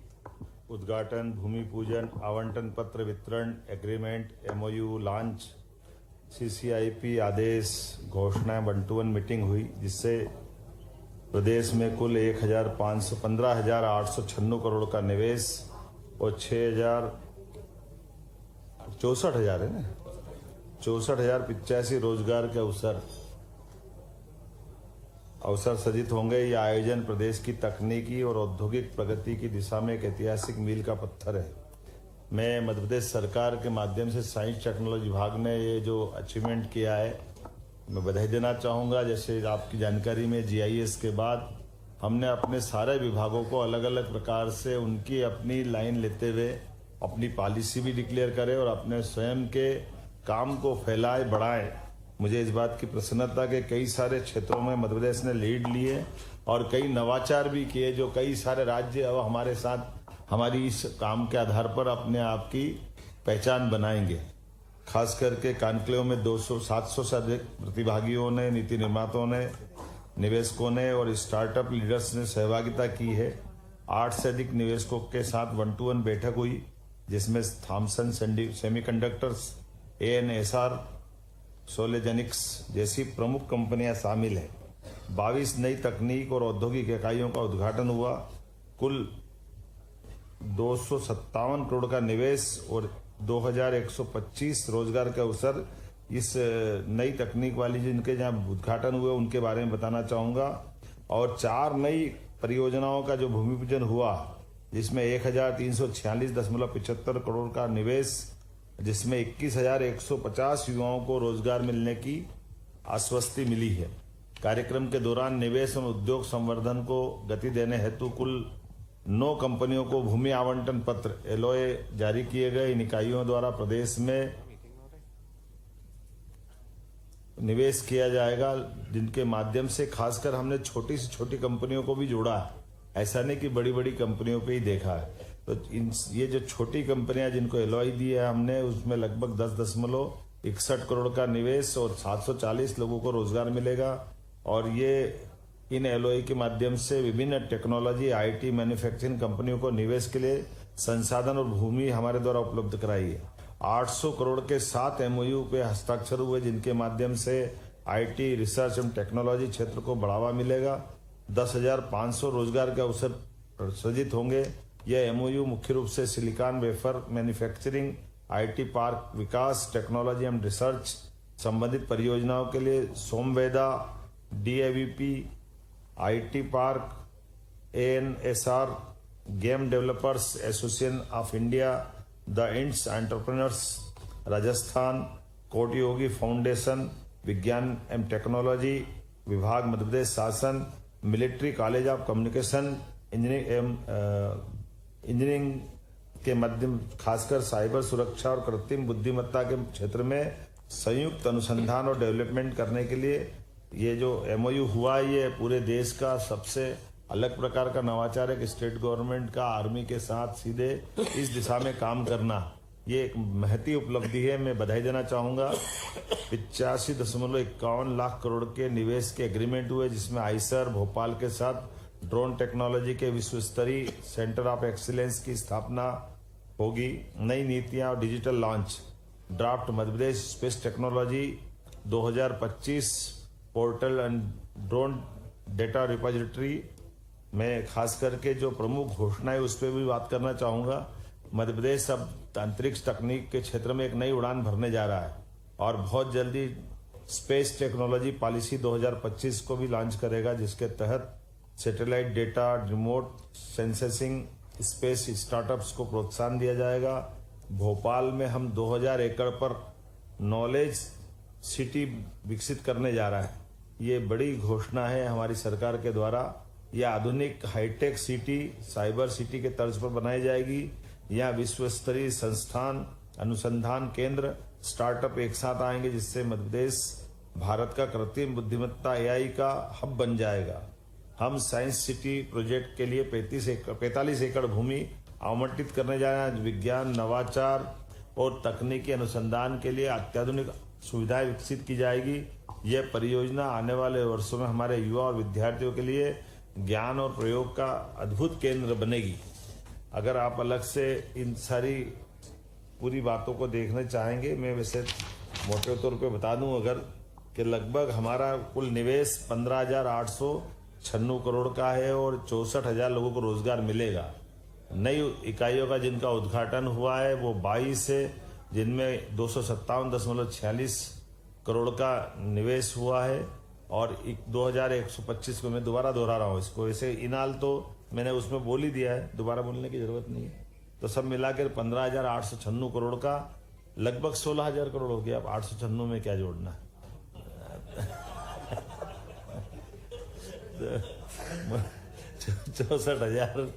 उद्घाटन, भूमि पूजन, आवंटन पत्र वितरण, एग्रीमेंट, MOU लॉन्च, CCIP आदेश, घोषणाएं, 1-to-1 मीटिंग हुई, जिससे प्रदेश में कुल 15,896 करोड़ का निवेश और 64,000 है ना, 64,085 रोजगार के अवसर सृजित होंगे। यह आयोजन प्रदेश की तकनीकी और औद्योगिक प्रगति की दिशा में एक ऐतिहासिक मील का पत्थर है। मैं मध्य प्रदेश सरकार के माध्यम से साइंस टेक्नोलॉजी विभाग ने ये जो अचीवमेंट किया है, मैं बधाई देना चाहूँगा। जैसे आपकी जानकारी में GIS के बाद हमने अपने सारे विभागों को अलग अलग प्रकार से उनकी अपनी लाइन लेते हुए अपनी पॉलिसी भी डिक्लेयर करें और अपने स्वयं के काम को फैलाए बढ़ाएं। मुझे इस बात की प्रसन्नता के कई सारे क्षेत्रों में मध्य प्रदेश ने लीड लिए और कई नवाचार भी किए, जो कई सारे राज्य अब हमारे साथ हमारी इस काम के आधार पर अपने आप की पहचान बनाएंगे। खास करके कॉन्क्लेव में 700 से अधिक प्रतिभागियों ने, नीति निर्माताओं ने, निवेशकों ने और स्टार्टअप लीडर्स ने सहभागिता की है। 8 से अधिक निवेशकों के साथ 1-to-1 बैठक हुई, जिसमें थॉमसन सेमीकंडक्टर्स, ANSR, सोलेजेनिक्स जैसी प्रमुख कंपनियां शामिल हैं। 22 नई तकनीक और औद्योगिक इकाइयों का उद्घाटन हुआ। कुल 257 करोड़ का निवेश और 2,125 रोजगार के अवसर इस नई तकनीक वाली जिनके जहां उद्घाटन हुए उनके बारे में बताना चाहूंगा। और 4 नई परियोजनाओं का जो भूमि पूजन हुआ, जिसमें 1,346.75 करोड़ का निवेश, जिसमें 21,150 युवाओं को रोजगार मिलने की आश्वस्ति मिली है। कार्यक्रम के दौरान निवेश और उद्योग संवर्धन को गति देने हेतु कुल 9 कंपनियों को भूमि आवंटन पत्र LOA जारी किए गए। इन इकाइयों द्वारा प्रदेश में निवेश किया जाएगा, जिनके माध्यम से खासकर हमने छोटी से छोटी कंपनियों को भी जोड़ा है। ऐसा नहीं कि बड़ी बड़ी कंपनियों पे ही देखा है। तो ये जो छोटी कंपनियां जिनको LOI दी है हमने, उसमें लगभग 10.61 करोड़ का निवेश और 740 लोगों को रोजगार मिलेगा। और ये इन LOI के माध्यम से विभिन्न टेक्नोलॉजी, IT, मैन्युफैक्चरिंग कंपनियों को निवेश के लिए संसाधन और भूमि हमारे द्वारा उपलब्ध कराई है। 800 करोड़ के 7 MOU पे हस्ताक्षर हुए, जिनके माध्यम से IT, रिसर्च एवं टेक्नोलॉजी क्षेत्र को बढ़ावा मिलेगा। 10,500 रोजगार के अवसर सृजित होंगे। यह MOU मुख्य रूप से silicon wafer manufacturing, IT park Vikas, technology एवं रिसर्च संबंधित परियोजनाओं के लिए सोमवेदा, DAVP, IT park, ANSR, game developers association of India, the ends entrepreneurs Rajasthan, कोटि योगी फाउंडेशन, विज्ञान एवं टेक्नोलॉजी विभाग मध्य प्रदेश शासन, military college of communication engineering के माध्यम खासकर साइबर सुरक्षा और कृत्रिम बुद्धिमत्ता के क्षेत्र में संयुक्त अनुसंधान और डेवलपमेंट करने के लिए ये जो MOU हुआ, ये पूरे देश का सबसे अलग प्रकार का नवाचार है कि स्टेट गवर्नमेंट का आर्मी के साथ सीधे इस दिशा में काम करना, ये एक महती उपलब्धि है। मैं बधाई देना चाहूंगा। 85.51 लाख करोड़ के निवेश के एग्रीमेंट हुए, जिसमें आईसर भोपाल के साथ ड्रोन टेक्नोलॉजी के विश्व स्तरीय सेंटर ऑफ एक्सीलेंस की स्थापना होगी। नई नीतियां और digital launch, draft Madhya Pradesh space technology 2025 portal and drone data repository में खास करके जो प्रमुख घोषणाएं उस पर भी बात करना चाहूंगा। मध्य प्रदेश अब अंतरिक्ष तकनीक के क्षेत्र में एक नई उड़ान भरने जा रहा है और बहुत जल्दी स्पेस टेक्नोलॉजी पॉलिसी 2025 को भी लॉन्च करेगा, जिसके तहत satellite data, remote sensing space startups को प्रोत्साहन दिया जाएगा। भोपाल में हम 2000 एकड़ पर नॉलेज सिटी विकसित करने जा रहा है। ये बड़ी घोषणा है हमारी सरकार के द्वारा। यह आधुनिक हाईटेक सिटी साइबर सिटी के तर्ज पर बनाई जाएगी। यहाँ विश्व स्तरीय संस्थान, अनुसंधान केंद्र, स्टार्टअप एक साथ आएंगे, जिससे मध्य प्रदेश भारत का कृत्रिम बुद्धिमत्ता AI का हब बन जाएगा। हम साइंस सिटी प्रोजेक्ट के लिए 45 एकड़ भूमि आवंटित करने जा रहे हैं। विज्ञान, नवाचार और तकनीकी अनुसंधान के लिए अत्याधुनिक सुविधाएं विकसित की जाएगी। यह परियोजना आने वाले वर्षों में हमारे युवा और विद्यार्थियों के लिए ज्ञान और प्रयोग का अद्भुत केंद्र बनेगी। अगर आप अलग से इन सारी पूरी बातों को देखना चाहेंगे, मैं वैसे मोटे तौर पे बता दूं अगर कि लगभग हमारा कुल निवेश 15,896 करोड़ का है और 64,000 लोगों को रोजगार मिलेगा। नई इकाइयों का जिनका उद्घाटन हुआ है वो 22 है, जिनमें 257.46 करोड़ का निवेश हुआ है और 2125 को मैं दोबारा दोहरा रहा हूँ इसको। वैसे इनाल तो मैंने उसमें बोल ही दिया है, दोबारा बोलने की जरूरत नहीं है। तो सब मिलाकर 15,896 करोड़ का लगभग 16,000 करोड़ हो गया। अब 896 में क्या जोड़ना है? 64,000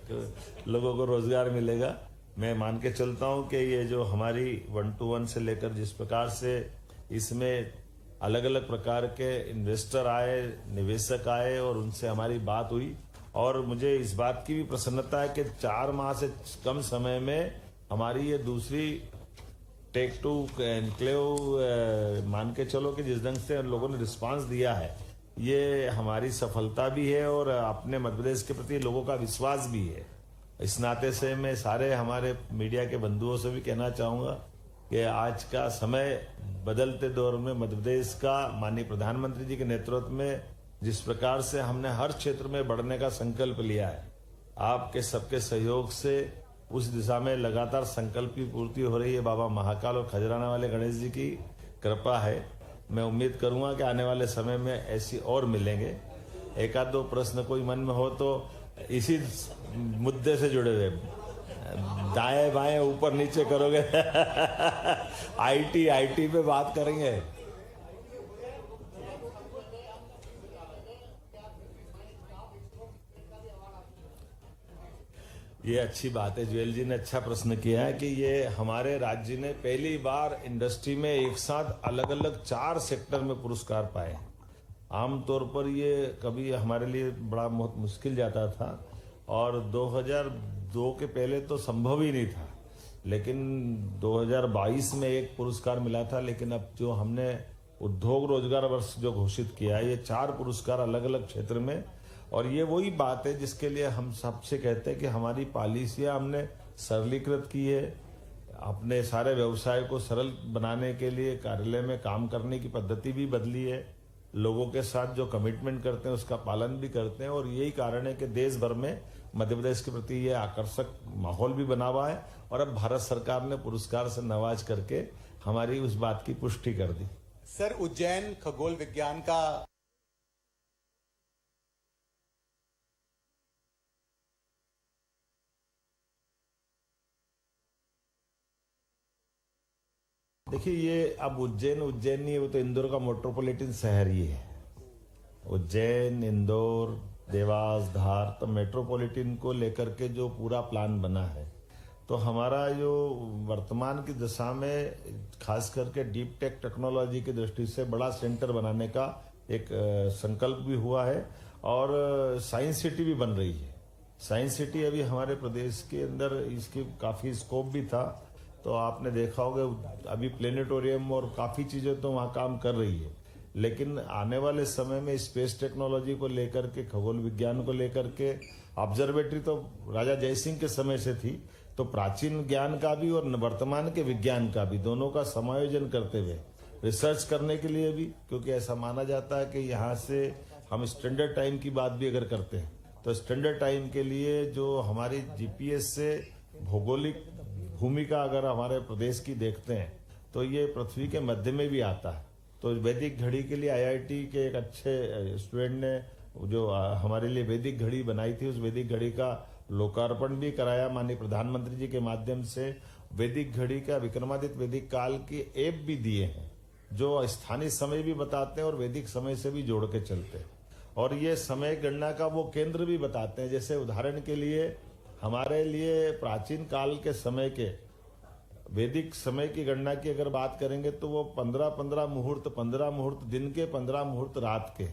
लोगों को रोजगार मिलेगा। मैं मान के चलता हूं कि ये जो हमारी 1 to 1 से लेकर जिस प्रकार से इसमें अलग अलग प्रकार के इन्वेस्टर आए, निवेशक आए और उनसे हमारी बात हुई, और मुझे इस बात की भी प्रसन्नता है कि 4 माह से कम समय में हमारी ये दूसरी टेक टू एनक्लेव मान के चलो कि जिस ढंग से लोगों ने रिस्पांस दिया है, ये हमारी सफलता भी है और अपने मध्य प्रदेश के प्रति लोगों का विश्वास भी है। इस नाते से मैं सारे हमारे मीडिया के बंधुओं से भी कहना चाहूंगा कि आज का समय बदलते दौर में मध्य प्रदेश का माननीय प्रधानमंत्री जी के नेतृत्व में जिस प्रकार से हमने हर क्षेत्र में बढ़ने का संकल्प लिया है, आपके सबके सहयोग से उस दिशा में लगातार संकल्प की पूर्ति हो रही है। बाबा महाकाल और खजराना वाले गणेश जी की कृपा है। मैं उम्मीद करूंगा कि आने वाले समय में ऐसी और मिलेंगे। एक आध दो प्रश्न कोई मन में हो तो इसी मुद्दे से जुड़े हुए, दाएं बाएं ऊपर नीचे करोगे आईटी पे बात करेंगे। ये अच्छी बात है, ज्वेल जी ने अच्छा प्रश्न किया है कि ये हमारे राज्य ने पहली बार इंडस्ट्री में एक साथ अलग अलग 4 सेक्टर में पुरस्कार पाए। आमतौर पर ये कभी हमारे लिए बड़ा बहुत मुश्किल जाता था और 2002 के पहले तो संभव ही नहीं था, लेकिन 2022 में एक पुरस्कार मिला था। लेकिन अब जो हमने उद्योग रोजगार वर्ष जो घोषित किया है, ये 4 पुरस्कार अलग अलग क्षेत्र में, और ये वही बात है जिसके लिए हम सबसे कहते हैं कि हमारी पॉलिसियां हमने सरलीकृत की है। अपने सारे व्यवसाय को सरल बनाने के लिए कार्यालय में काम करने की पद्धति भी बदली है। लोगों के साथ जो कमिटमेंट करते हैं उसका पालन भी करते हैं, और यही कारण है कि देश भर में मध्य प्रदेश के प्रति ये आकर्षक माहौल भी बना हुआ है। और अब भारत सरकार ने पुरस्कार से नवाज करके हमारी उस बात की पुष्टि कर दी। सर, उज्जैन खगोल विज्ञान का देखिए, ये अब उज्जैन नहीं है, वो तो इंदौर का मेट्रोपॉलिटन शहर ही है। उज्जैन, इंदौर, देवास, धार, तो मेट्रोपॉलिटन को लेकर के जो पूरा प्लान बना है, तो हमारा जो वर्तमान की दशा में खास करके डीप टेक टेक्नोलॉजी की दृष्टि से बड़ा सेंटर बनाने का एक संकल्प भी हुआ है, और साइंस सिटी भी बन रही है। साइंस सिटी अभी हमारे प्रदेश के अंदर इसकी काफी स्कोप भी था, तो आपने देखा होगा अभी प्लेनेटोरियम और काफी चीजें तो वहाँ काम कर रही है। लेकिन आने वाले समय में स्पेस टेक्नोलॉजी को लेकर के, खगोल विज्ञान को लेकर के, ऑब्जर्वेटरी तो राजा जयसिंह के समय से थी, तो प्राचीन ज्ञान का भी और वर्तमान के विज्ञान का भी, दोनों का समायोजन करते हुए रिसर्च करने के लिए भी, क्योंकि ऐसा माना जाता है कि यहाँ से हम स्टैंडर्ड टाइम की बात भी अगर करते हैं तो स्टैंडर्ड टाइम के लिए जो हमारी जीपीएस से भौगोलिक भूमिका अगर हमारे प्रदेश की देखते हैं तो ये पृथ्वी के मध्य में भी आता है। तो वैदिक घड़ी के लिए आईआईटी के एक अच्छे स्टूडेंट ने जो हमारे लिए वैदिक घड़ी बनाई थी, उस वैदिक घड़ी का लोकार्पण भी कराया माननीय प्रधानमंत्री जी के माध्यम से। वैदिक घड़ी का विक्रमादित्य वैदिक काल की ऐप भी दिए हैं जो स्थानीय समय भी बताते हैं और वैदिक समय से भी जोड़ के चलते हैं, और ये समय गणना का वो केंद्र भी बताते हैं। जैसे उदाहरण के लिए हमारे लिए प्राचीन काल के समय के वैदिक समय की गणना की अगर बात करेंगे तो वो 15 मुहूर्त दिन के, 15 मुहूर्त रात के।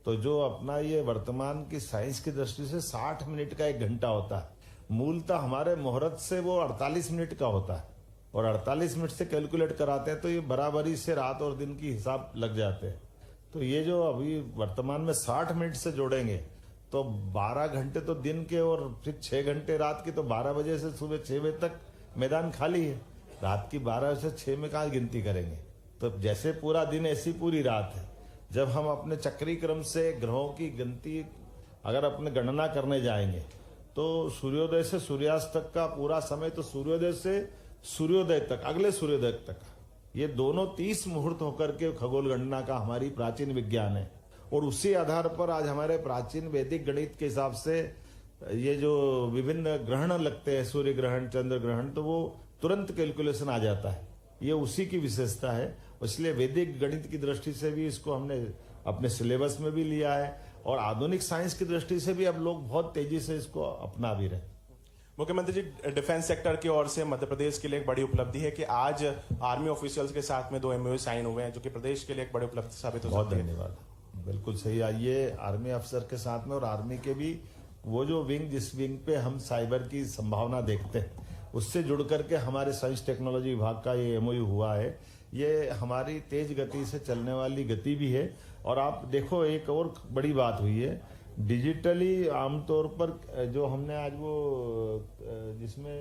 तो जो अपना ये वर्तमान की साइंस की दृष्टि से 60 मिनट का 1 घंटा होता है, मूलतः हमारे मुहूर्त से वो 48 मिनट का होता है, और 48 मिनट से कैलकुलेट कराते हैं तो ये बराबरी से रात और दिन की हिसाब लग जाते हैं। तो ये जो अभी वर्तमान में 60 मिनट से जोड़ेंगे तो 12 घंटे तो दिन के और फिर 6 घंटे रात की, तो 12 बजे से सुबह 6 बजे तक मैदान खाली है। रात की 12 से 6 में कहाँ गिनती करेंगे? तो जैसे पूरा दिन ऐसी पूरी रात है। जब हम अपने चक्री क्रम से ग्रहों की गिनती अगर अपने गणना करने जाएंगे तो सूर्योदय से सूर्यास्त तक का पूरा समय, तो सूर्योदय से सूर्योदय तक, अगले सूर्योदय तक, ये दोनों 30 मुहूर्त होकर के खगोल गणना का हमारी प्राचीन विज्ञान है। और उसी आधार पर आज हमारे प्राचीन वैदिक गणित के हिसाब से ये जो विभिन्न ग्रहण लगते हैं, सूर्य ग्रहण, चंद्र ग्रहण, तो वो तुरंत कैलकुलेशन आ जाता है। ये उसी की विशेषता है। इसलिए वैदिक गणित की दृष्टि से भी इसको हमने अपने सिलेबस में भी लिया है, और आधुनिक साइंस की दृष्टि से भी अब लोग बहुत तेजी से इसको अपना भी रहे। मुख्यमंत्री जी, डिफेंस सेक्टर की ओर से मध्य प्रदेश के लिए एक बड़ी उपलब्धि है कि आज आर्मी ऑफिशियल्स के साथ में 2 MOU साइन हुए हैं, जो कि प्रदेश के लिए एक बड़ी उपलब्धि साबित हो सकती है। बहुत धन्यवाद, बिल्कुल सही। आइए आर्मी अफसर के साथ में, और आर्मी के भी वो जो विंग, जिस विंग पे हम साइबर की संभावना देखते हैं, उससे जुड़ करके हमारे साइंस टेक्नोलॉजी विभाग का ये MOU हुआ है। ये हमारी तेज गति से चलने वाली गति भी है। और आप देखो, एक और बड़ी बात हुई है, डिजिटली आमतौर पर जो हमने आज वो जिसमें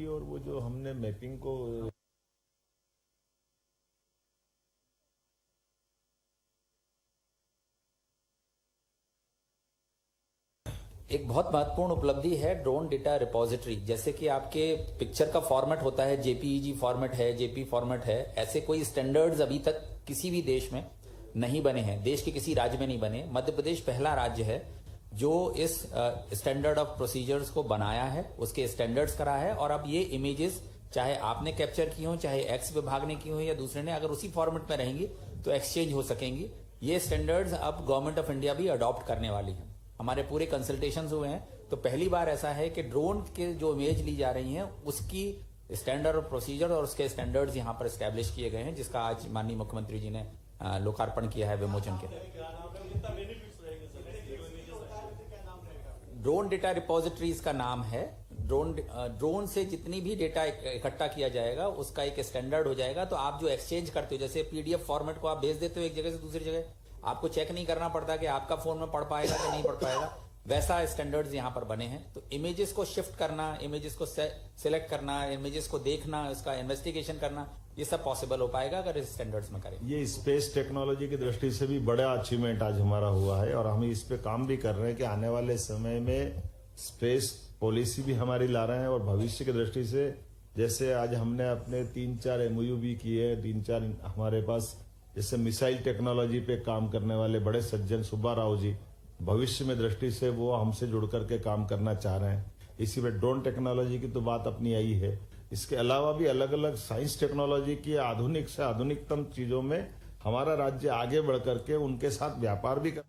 और वो जो हमने मैपिंग को एक बहुत महत्वपूर्ण उपलब्धि है ड्रोन डेटा रिपोजिटरी। जैसे कि आपके पिक्चर का फॉर्मेट होता है, JPEG फॉर्मेट है, JP फॉर्मेट है, ऐसे कोई स्टैंडर्ड्स अभी तक किसी भी देश में नहीं बने हैं, देश के किसी राज्य में नहीं बने। मध्य प्रदेश पहला राज्य है जो इस स्टैंडर्ड ऑफ प्रोसीजर्स को बनाया है, उसके स्टैंडर्ड्स करा है, और अब ये इमेजेस चाहे आपने कैप्चर की हो, चाहे एक्स विभाग ने की हो या दूसरे ने, अगर उसी फॉर्मेट में रहेंगी तो एक्सचेंज हो सकेंगी। ये स्टैंडर्ड्स अब गवर्नमेंट ऑफ इंडिया भी अडॉप्ट करने वाली है। हमारे पूरे कंसल्टेशंस हुए हैं, तो पहली बार ऐसा है कि ड्रोन के जो इमेज ली जा रही हैं उसकी स्टैंडर्ड ऑफ प्रोसीजर और उसके स्टैंडर्ड्स यहाँ पर एस्टैब्लिश किए गए हैं, जिसका आज माननीय मुख्यमंत्री जी ने लोकार्पण किया है, विमोचन किया। ड्रोन डेटा रिपोजिटरीज का नाम है। ड्रोन से जितनी भी डेटा इकट्ठा किया जाएगा उसका एक स्टैंडर्ड हो जाएगा। तो आप जो एक्सचेंज करते हो, जैसे PDF फॉर्मेट को आप भेज देते हो एक जगह से दूसरी जगह, आपको चेक नहीं करना पड़ता कि आपका फोन में पढ़ पाएगा कि नहीं पढ़ पाएगा, वैसा स्टैंडर्ड्स यहाँ पर बने हैं। तो इमेजेस को शिफ्ट करना, इमेजेस को सिलेक्ट करना, इमेजेस को देखना, उसका इन्वेस्टिगेशन करना, ये सब पॉसिबल हो पाएगा अगर इस स्टैंडर्ड्स में करें। ये स्पेस टेक्नोलॉजी की दृष्टि से भी बड़ा अचीवमेंट आज हमारा हुआ है, और हम इस पे काम भी कर रहे हैं कि आने वाले समय में स्पेस पॉलिसी भी हमारी ला रहे हैं। और भविष्य की दृष्टि से जैसे आज हमने अपने 3-4 MOU भी किए, 3-4 हमारे पास, जैसे मिसाइल टेक्नोलॉजी पे काम करने वाले बड़े सज्जन सुब्बा राव जी, भविष्य में दृष्टि से वो हमसे जुड़ करके काम करना चाह रहे हैं। इसी में ड्रोन टेक्नोलॉजी की तो बात अपनी आई है। इसके अलावा भी अलग अलग साइंस टेक्नोलॉजी की आधुनिक से आधुनिकतम चीजों में हमारा राज्य आगे बढ़ करके उनके साथ व्यापार भी कर